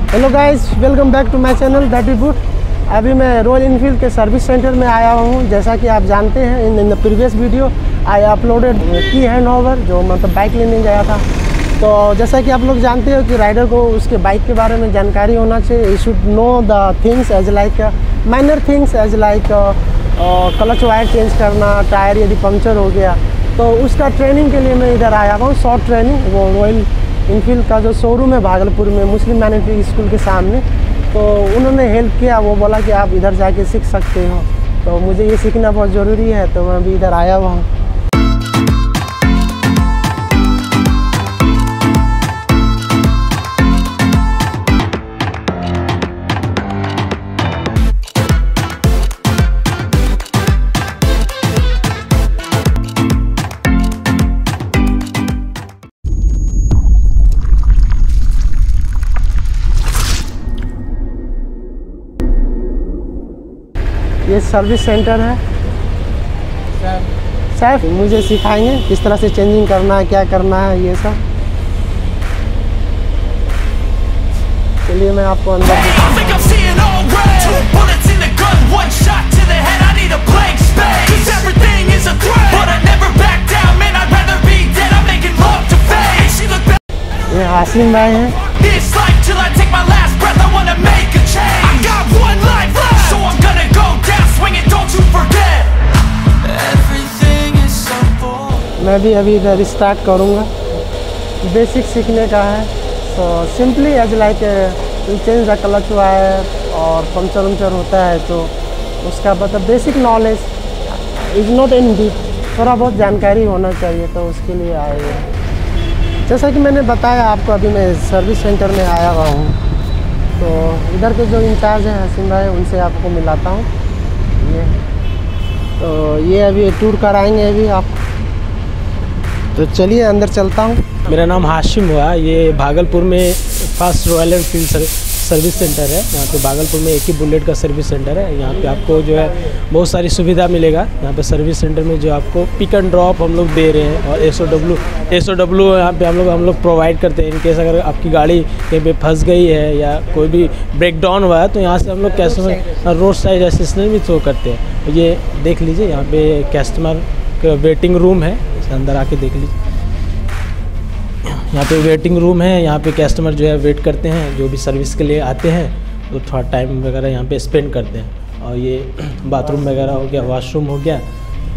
Hello guys, welcome back to my channel that is good. अभी मैं Royal Enfield के service centre में आया हूँ। जैसा कि आप जानते हैं, in the previous video I uploaded की हैंडओवर, जो मतलब बाइक लेने गया था। तो जैसा कि आप लोग जानते हो कि राइडर को उसके बाइक के बारे में जानकारी होना चाहिए। You should know the things as like minor things as like clutch wire change करना, टायर यदि पंक्चर हो गया तो उसका ट्रेनिंग के लिए मैं इधर आया हूँ। शॉर्ट ट्रेनिंग, वो रॉयल इनफील्ड का जो शोरूम है भागलपुर में मुस्लिम मैनेजमेंट स्कूल के सामने, तो उन्होंने हेल्प किया। वो बोला कि आप इधर जाके सीख सकते हो, तो मुझे ये सीखना बहुत ज़रूरी है, तो मैं अभी इधर आया हुआ हूँ। ये सर्विस सेंटर है। सर मुझे सिखाएंगे किस तरह से चेंजिंग करना है, क्या करना है, ये सब। चलिए मैं आपको अंदर ये हासिम भाई हैं। मैं भी अभी इधर स्टार्ट करूँगा। बेसिक सीखने का है, तो simply as like change the clutch wire और पंक्चर होता है, तो उसका मतलब basic knowledge is not in deep, थोड़ा बहुत जानकारी होना चाहिए, तो उसके लिए आए हैं। जैसा कि मैंने बताया आपको, अभी मैं सर्विस सेंटर में आया हुआ हूँ। तो इधर के जो इंचार्ज हैं हसीम भाई, उनसे आपको मिलाता हूँ। ये अभी टूर कराएंगे अभी आप, तो चलिए अंदर चलता हूँ। मेरा नाम हाशिम हुआ। ये भागलपुर में first royal Enfield service centre है। यहाँ पे भागलपुर में एक ही बुलेट का सर्विस सेंटर है। यहाँ पे आपको जो है बहुत सारी सुविधा मिलेगा। यहाँ पे सर्विस सेंटर में जो आपको पिक एंड ड्रॉप हम लोग दे रहे हैं, और एसओडब्ल्यू यहाँ पे हम लोग प्रोवाइड करते हैं। इनकेस अगर आपकी गाड़ी कहीं पे फंस गई है या कोई भी ब्रेक डाउन हुआ है, तो यहाँ से हम लोग कस्टमर रोड साइड असिस्टेंस भी थ्रो करते हैं। ये देख लीजिए, यहाँ पे कस्टमर का वेटिंग रूम है, अंदर आके देख लीजिए। यहाँ पे वेटिंग रूम है, यहाँ पे कस्टमर जो है वेट करते हैं, जो भी सर्विस के लिए आते हैं, तो थोड़ा टाइम वगैरह यहाँ पे स्पेंड करते हैं। और ये बाथरूम वगैरह हो गया, वॉशरूम हो गया।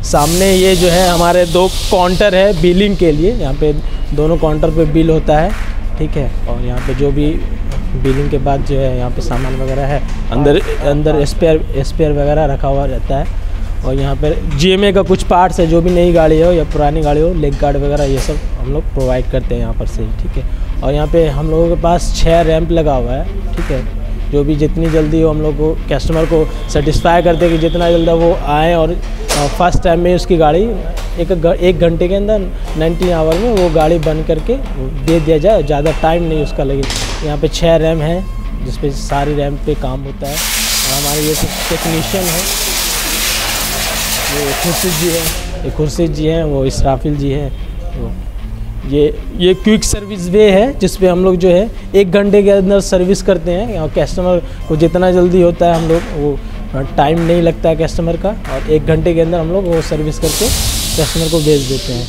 सामने ये जो है हमारे 2 काउंटर है बिलिंग के लिए। यहाँ पे दोनों काउंटर पे बिल होता है, ठीक है। और यहाँ पे जो भी बिलिंग के बाद जो है यहाँ पे सामान वगैरह है, अंदर स्पेयर वगैरह रखा हुआ रहता है। और यहाँ पर GMA का कुछ पार्ट्स है, जो भी नई गाड़ी हो या पुरानी गाड़ी हो, लेग गार्ड वगैरह ये सब हम लोग प्रोवाइड करते हैं यहाँ पर से, ठीक है। और यहाँ पे हम लोगों के पास 6 रैंप लगा हुआ है, ठीक है। जो भी जितनी जल्दी हो हम लोग को कस्टमर को सेटिस्फाई करते हैं कि जितना जल्दी वो आए, और फर्स्ट टाइम में उसकी गाड़ी एक घंटे के अंदर 90 आवर में वो गाड़ी बन करके दे दिया जाए। ज़्यादा टाइम नहीं उसका लगे। यहाँ पे 6 रैम है, जिसपे सारी रैम पे काम होता है। और हमारे ये टेक्नीशियन है, वो खुर्शीद जी हैं, वो इसराफिल जी हैं। वो ये क्विक सर्विस वे है, जिसपे हम लोग जो है 1 घंटे के अंदर सर्विस करते हैं। और कस्टमर को जितना जल्दी होता है, हम लोग वो टाइम नहीं लगता है कस्टमर का, और 1 घंटे के अंदर हम लोग वो सर्विस करके कस्टमर को भेज देते हैं,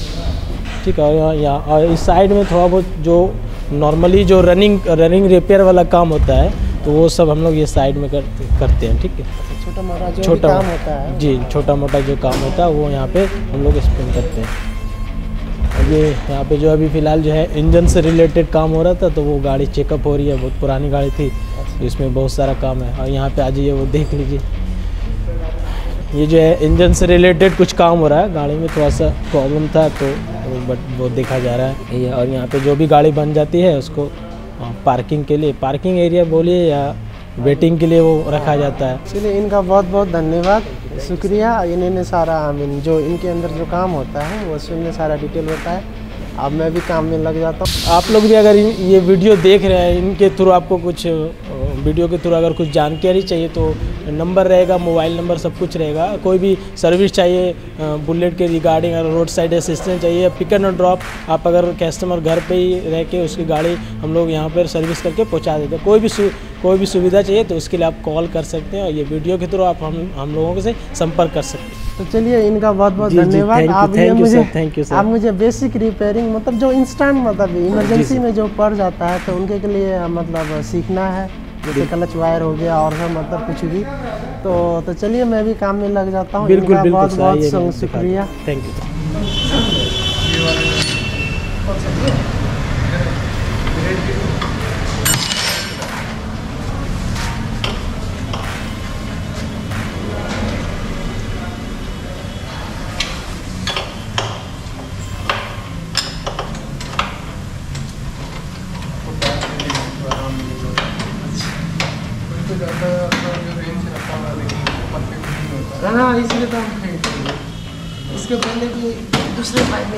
ठीक है। और इस साइड में थोड़ा बहुत जो नॉर्मली जो रनिंग रिपेयर वाला काम होता है, तो वो सब हम लोग ये साइड में करते हैं, ठीक है। छोटा मोटा काम होता है जी, छोटा मोटा जो काम होता है वो यहाँ पे हम लोग स्पेंड करते हैं। और ये यहाँ पे जो अभी फ़िलहाल जो है इंजन से रिलेटेड काम हो रहा था, तो वो गाड़ी चेकअप हो रही है। बहुत पुरानी गाड़ी थी, तो इसमें बहुत सारा काम है। और यहाँ पे आ जाइए, वो देख लीजिए, ये जो है इंजन से रिलेटेड कुछ काम हो रहा है। गाड़ी में थोड़ा सा प्रॉब्लम था, तो बट वो देखा जा रहा है। और यहाँ पे जो भी गाड़ी बन जाती है, उसको पार्किंग के लिए, पार्किंग एरिया बोलिए या वेटिंग के लिए, वो रखा जाता है। इसलिए इनका बहुत बहुत धन्यवाद, शुक्रिया। इन्होंने सारा जो इनके अंदर जो काम होता है, वो उसमें सारा डिटेल होता है। अब मैं भी काम में लग जाता हूँ। आप लोग भी अगर ये वीडियो देख रहे हैं, इनके थ्रू आपको कुछ वीडियो के थ्रू अगर कुछ जानकारी चाहिए, तो नंबर रहेगा, मोबाइल नंबर सब कुछ रहेगा। कोई भी सर्विस चाहिए बुलेट के रिगार्डिंग, अगर रोड साइड असिस्टेंस चाहिए, पिक एंड ड्रॉप, आप अगर कस्टमर घर पे ही रह के उसकी गाड़ी हम लोग यहाँ पर सर्विस करके पहुँचा देते हैं। कोई भी सुविधा चाहिए तो उसके लिए आप कॉल कर सकते हैं, और ये वीडियो के थ्रू आप हम लोगों से संपर्क कर सकते हैं। तो चलिए, इनका बहुत बहुत धन्यवाद। आप मुझे बेसिक रिपेयरिंग मतलब जो इंस्टेंट मतलब इमरजेंसी में जो पड़ जाता है तो उनके लिए मतलब सीखना है, जैसे क्लच वायर हो गया और मतलब कुछ भी। तो चलिए, मैं भी काम में लग जाता हूँ। बिल्कुल, बहुत बहुत शुक्रिया, थैंक यू। हाँ, इसलिए तो हम खरीदेंगे। इसके पहले भी दूसरे पाइप में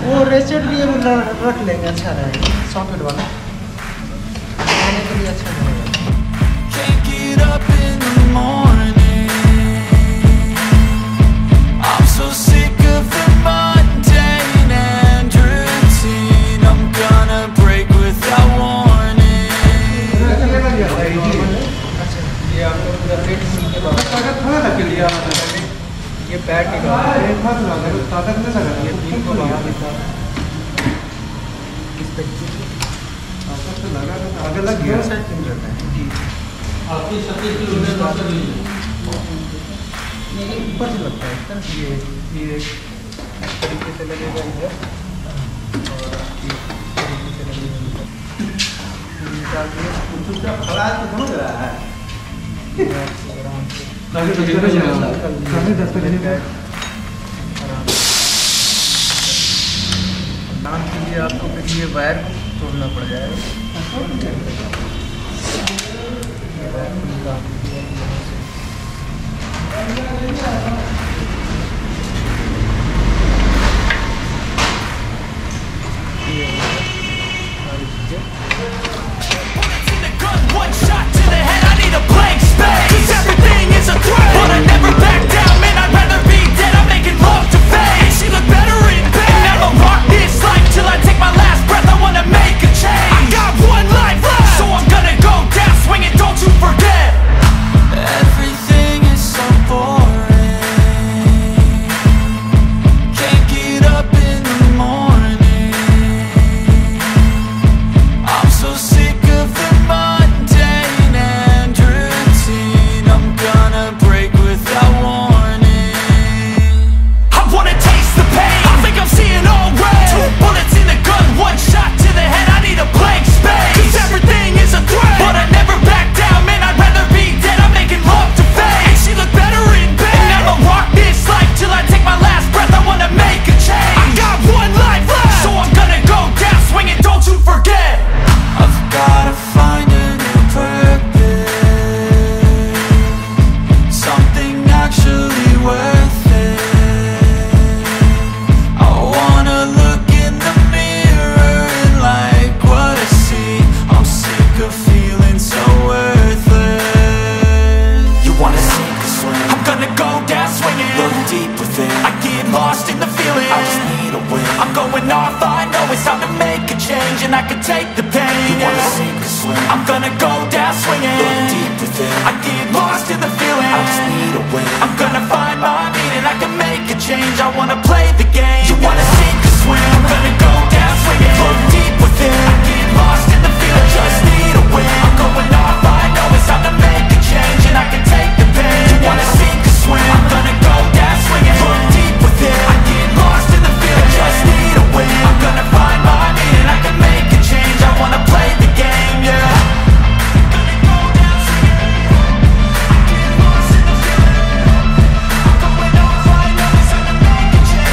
वो रेचेट भी रख लेंगे, अच्छा रहेगा, सॉकेट वाला खाने के लिए अच्छा रहेगा। ये पैड निकाल ये तीन को बाहर निकाल इस पे आगे लग गया साइड पिन रहता है जी। आपकी 37 किलोमीटर ये ऊपर से लगता है सर, ये इस तरीके से लगेगा इधर और इस तरीके से लगेगा निकाल के चुपचाप खड़ा है तो समझ रहा है। डांस के लिए आपको फिर ये वायर तोड़ना पड़ जाएगा। One shot to the head, I need a blank space. 'Cause everything is a threat, but I never back down, man, I'd rather be dead. I'm making love to fame. She look better in bed, and I'ma rock this life till I take my last breath. I wanna make a change. I got one life left, so I'm gonna go down swinging, don't you forget. Everything is so boring. Can't get up in the morning. I'm so sick of the mundane and routine. I'm gonna break without warning. I wanna taste the pain, I think I'm seeing all red. 2 bullets in the gun, 1 shot to the head, I need a blank space. 'Cause everything is a threat, but I never back down, man, I'd rather be dead. I'm making love to fame, and she look better in bed. And I'ma rock this life till I take my last breath. I wanna make a change. I got one life left, so I'm gonna go down swinging, don't you forget. I've gotta find a new purpose, something actually worth it. I wanna look in the mirror and like what I see. I'm sick of feeling so worthless. You wanna sink or swim? I'm gonna go down swinging, look deep within. I get lost in the feeling, I just need a win. I'm going off, I know it's time to make a change, and I can take the pain. You wanna sink or swim? I'm gonna go down swinging, look deep within. I get lost in the feeling, I just need a win. I'm gonna find my meaning, I can make a change. I wanna play the game. You wanna sink or swim? I'm gonna go down swinging, look deep within. I get lost in the feeling, just need a win. I'm going off, I know it's time to make a change, and I can take the pain. You wanna sink or swim? I'm gonna go down swinging, look deep within. I get lost in the feeling, just need a win. I'm gonna find my meaning, I can make a change. I wanna play the game, yeah. I get lost in the feeling. I'm going off, I know it's time to make a change.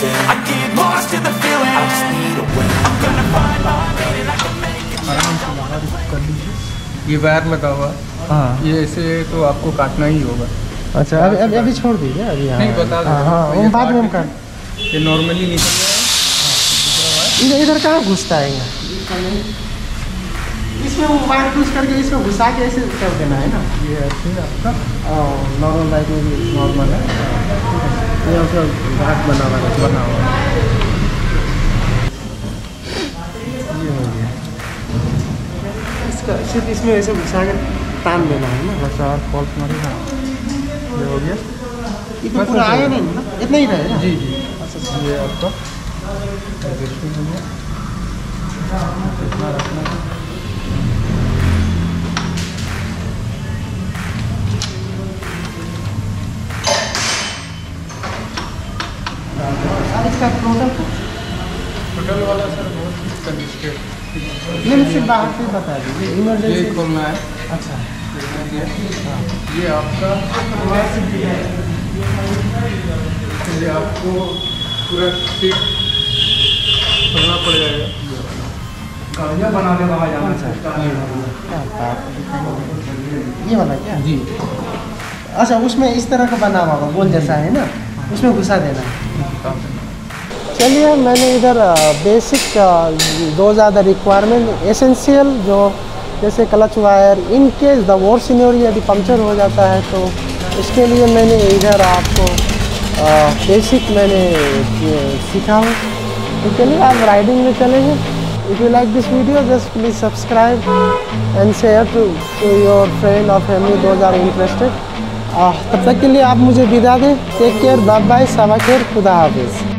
everything. I get lost in the feeling, I just need a way. I'm gonna find my meaning, I can make a change. आराम से बाहर कर लीजिए। ये wire लगा हुआ, हाँ, ये ऐसे तो आपको काटना ही होगा। अच्छा, अभी छोड़ दीजिए अभी। नहीं बता दो। हाँ, वो बाद में हम कर। ये नॉर्मली निकल जाएगा। इधर कहाँ घुसता है यहाँ? इसमें वो वायर पुश करके इसमें घुसा के ऐसे कर देना है ना। ये ऐसे आपका नॉर्मल लाइट में भी नॉर्मल है। ये उसका घाट बना हुआ है। ये हो गया। इसका सिर्फ इसमें ऐसे घुसा के तान देना है ना। बस और फॉल्स मारेगा। ये हो गया। इतना पूरा आया नहीं ना, इतना ही रहेगा। जी जी। ये आपका इसका टोटल वाला सर बहुत कंडिस्टेड। ये मुझसे बाहर से बता दीजिए, इमरजेंसी ये खोलना है। अच्छा, ये आपका ये आपको पूरा सीट खोलना पड़ जाएगा। गाड़ियाँ बनाने वहाँ जाना चाहिए। ये वाला क्या? जी। अच्छा, उसमें इस तरह का बना हुआ गोल जैसा है ना, उसमें घुसा देना है। चलिए, मैंने इधर बेसिक दो ज़्यादा रिक्वायरमेंट एसेंशियल जो जैसे clutch wire, in case the war scenario यदि पंक्चर हो जाता है तो इसके लिए मैंने इधर आपको बेसिक मैंने सीखा हूँ। तो चलिए आप राइडिंग में चलेंगे। If you like this video just please subscribe and share to your friend और फैमिली दोज आर इंटरेस्टेड। तब तक के लिए आप मुझे विदा दें। टेक केयर, बाय बाय, सवा खैर, खुदा हाफिज़।